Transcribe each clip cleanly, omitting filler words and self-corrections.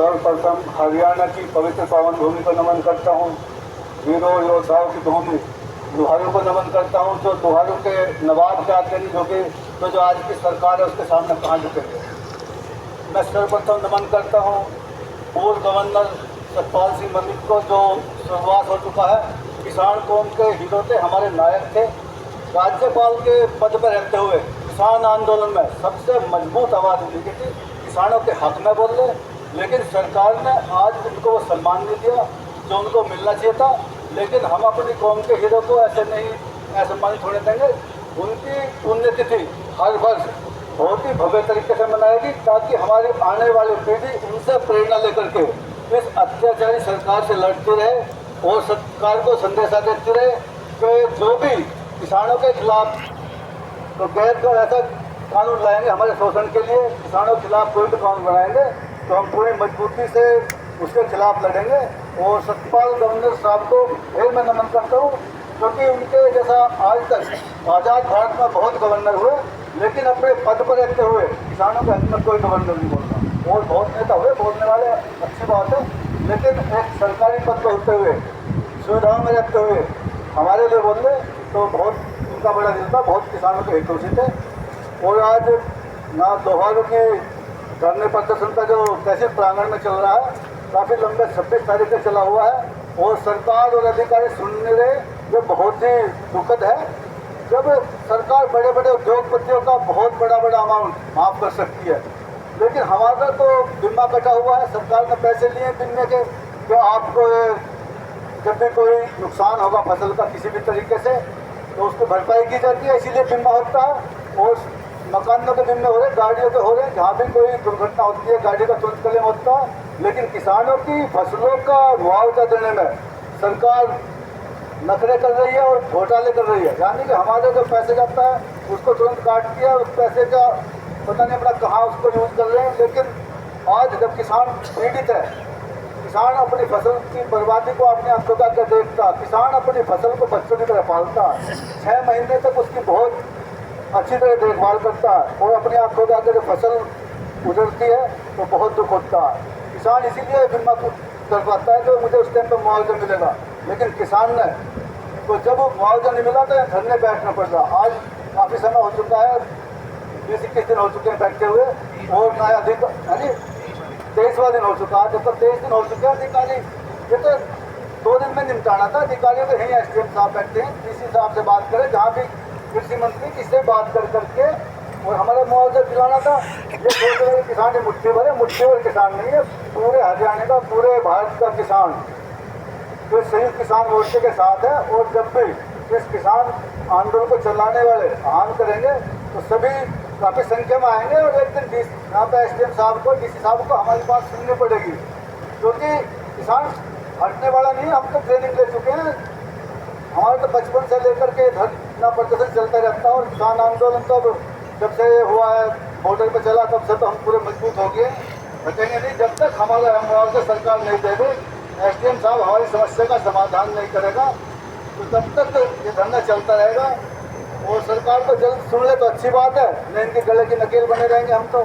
सर्वप्रथम हरियाणा की पवित्र पावन भूमि को नमन करता हूँ। वीरों योद्धाओं की भूमि लोहारों को नमन करता हूँ, जो लोहारों के नवाब के आगे नहीं झुके, तो जो आज की सरकार है उसके सामने कहाँ झुकेंगे। मैं सर्वप्रथम नमन करता हूँ पूर्व गवर्नर सतपाल सिंह मलिक को, जो स्वर्गवास हो चुका है। किसान कौम के हीरो थे, हमारे नायक थे। राज्यपाल के पद पर रहते हुए किसान आंदोलन में सबसे मजबूत आवाज़ दी गई थी, किसानों के हक में बोल रहे, लेकिन सरकार ने आज उनको वो सम्मान नहीं दिया जो उनको मिलना चाहिए था। लेकिन हम अपनी कौम के हीरो को ऐसे नहीं असम्मानित होने देंगे। उनकी पुण्यतिथि हर वर्ष बहुत ही भव्य तरीके से मनाएगी, ताकि हमारी आने वाली पीढ़ी उनसे प्रेरणा लेकर के इस अत्याचारी सरकार से लड़ती रहे और सरकार को संदेशा देती रहे कि जो भी किसानों के खिलाफ तो गैर का ऐसा कानून लाएंगे हमारे शोषण के लिए, किसानों के खिलाफ कोई भी कानून बनाएंगे तो हम पूरी मजबूती से उसके खिलाफ लड़ेंगे। और सतपाल गवर्नर साहब को फिर मैं नमन करता हूँ, क्योंकि उनके जैसा आज तक आज़ाद भारत में बहुत गवर्नर हुए, लेकिन अपने पद पर रहते हुए किसानों के हक में कोई गवर्नर नहीं बोलता। और बहुत नेता हुए बोलने वाले, अच्छी बात है, लेकिन एक सरकारी पद पर होते हुए सुविधाओं में रहते हुए हमारे लिए बोल रहे तो बहुत उनका बड़ा दिल था, बहुत किसानों के हितोषी थे। और आज ना लोहारों के धरने प्रदर्शन का जो तहसील प्रांगण में चल रहा है, काफ़ी लंबे 26 तारीख से चला हुआ है और सरकार और अधिकारी सुन नहीं रहे, ये बहुत ही दुखद है। जब सरकार बड़े बड़े उद्योगपतियों का बहुत बड़ा अमाउंट माफ़ कर सकती है, लेकिन हमारा तो बीमा कटा हुआ है, सरकार ने पैसे लिए बीमे के, तो आपको जब भी कोई नुकसान होगा फसल का किसी भी तरीके से तो उसको भरपाई की जाती है, इसीलिए बीमा होता है। और मकानों के बीमे हो रहे, गाड़ियों के हो रहे, जहाँ भी कोई दुर्घटना होती है गाड़ी का तुरंत क्लेम होता है। लेकिन किसानों की फसलों का मुआवजा देने में सरकार नखरे कर रही है और घोटाले कर रही है, यानी कि हमारे जो पैसे जाता है उसको तुरंत काट दिया, उस पैसे का पता नहीं अपना कहाँ उसको यूज कर रहे हैं। लेकिन आज जब किसान पीड़ित है, किसान अपनी फसल की बर्बादी को अपने आंखों का देखता, किसान अपनी फसल को बच्चों की तरह पालता, 6 महीने तक उसकी बहुत अच्छी तरह देखभाल करता है और अपनी आंखों के आगे जब फसल उजड़ती है तो बहुत दुख होता है। किसान इसीलिए बीमा कर पाता है कि मुझे उस टाइम पर मुआवजा मिलेगा, लेकिन किसान ने तो जब मुआवजा नहीं मिला तो धरने बैठना पड़ रहा। आज काफ़ी समय हो चुका है, 20-21 दिन हो चुके हैं बैठते हुए, और नया अधिक यानी 23वां दिन हो चुका है। जब तक 23 दिन हो चुके हैं, अधिकारी ये तो 2 दिन में निपटाना था। अधिकारियों के यहीं एसडीएम साहब बैठते हैं, डीसी साहब से बात करें, जहाँ भी कृषि मंत्री किससे बात कर करके और हमारा मुआवजा दिलाना था। ये सोच रहे किसान मुट्ठी भरे, मुट्ठी भर किसान नहीं है, पूरे हरियाणा का, पूरे भारत का किसान तो संयुक्त किसान मोर्चे के साथ है। और जब भी इस किसान आंदोलन को चलाने वाले आंदोलन करेंगे तो सभी काफ़ी संख्या में आएंगे और एक दिन यहाँ पे एसडीएम साहब को, डीसी साहब को हमारी बात सुननी पड़ेगी, क्योंकि किसान हटने वाला नहीं है। हम तो ट्रेनिंग ले चुके हैं, हमारे तो बचपन से लेकर के धरना प्रदर्शन चलता रहता है। और किसान आंदोलन तो जब से हुआ है, बॉर्डर पर चला, तब से तो हम पूरे मजबूत हो गए, बचेंगे नहीं। जब तक हमारा मुआवजा सरकार नहीं देगी, एसडीएम साहब हमारी समस्या का समाधान नहीं करेगा, तो तब तक ये धरना चलता रहेगा। और सरकार को जल्द सुन ले तो अच्छी बात है, नहीं इनके गले की नकेल बने रहेंगे हम तो,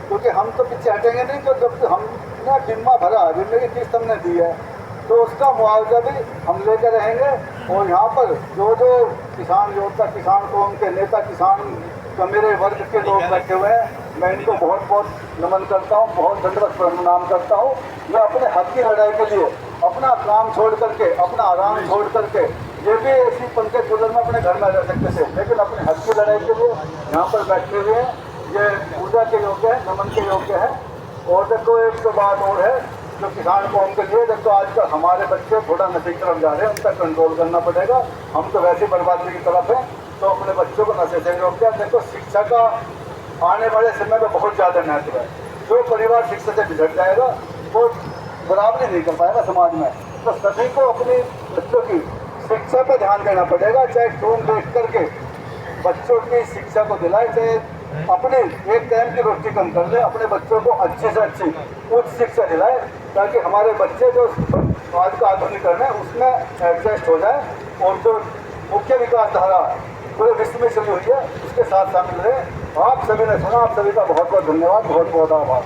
क्योंकि हम तो पीछे हटेंगे नहीं। तो जब हमने बीमा भरा, बीमे की किस्त हमने दी है, तो उसका मुआवजा भी हम लेकर रहेंगे। और यहाँ पर जो जो किसान योद्धा, किसान कौम के नेता, किसान का मेरे वर्ग के लोग बैठे हुए हैं, मैं इनको बहुत बहुत नमन करता हूँ, बहुत दंडवत प्रणाम करता हूँ। मैं अपने हक की लड़ाई के लिए अपना काम छोड़ करके, अपना आराम छोड़ करके, ये भी ऐसी पंखे कूलर में अपने घर में रह सकते थे, लेकिन अपने हक की लड़ाई के लिए यहाँ पर बैठे हुए हैं। ये पूजा के योग्य है, नमन के योग्य है। और देखो एक तो बात और है जो किसान कौम के लिए, देखो आजकल हमारे बच्चे थोड़ा नशे की तरफ जा रहे हैं, उन तक कंट्रोल करना पड़ेगा। हम तो वैसे बर्बादी की तरफ हैं, तो अपने बच्चों को नशे से रोक दिया। देखो शिक्षा का आने वाले समय में बहुत ज़्यादा महत्व है। जो परिवार शिक्षा से बिछड़ जाएगा वो बराबरी नहीं कर पाएगा समाज में। तो सभी को अपनी बच्चों की शिक्षा पर ध्यान देना पड़ेगा, चाहे फोन देख करके बच्चों की शिक्षा को दिलाए, चाहे अपने एक टाइम की रोटी कम कर ले, अपने बच्चों को अच्छी से अच्छी उच्च शिक्षा दिलाए, ताकि हमारे बच्चे जो आज का आधुनिकरण है उसमें एडजस्ट हो जाए और जो मुख्य विकास धारा पूरे विश्व में चली हुई है उसके साथ शामिल रहे। आप सभी ने सुना, आप सभी का बहुत बहुत धन्यवाद, बहुत बहुत आभार।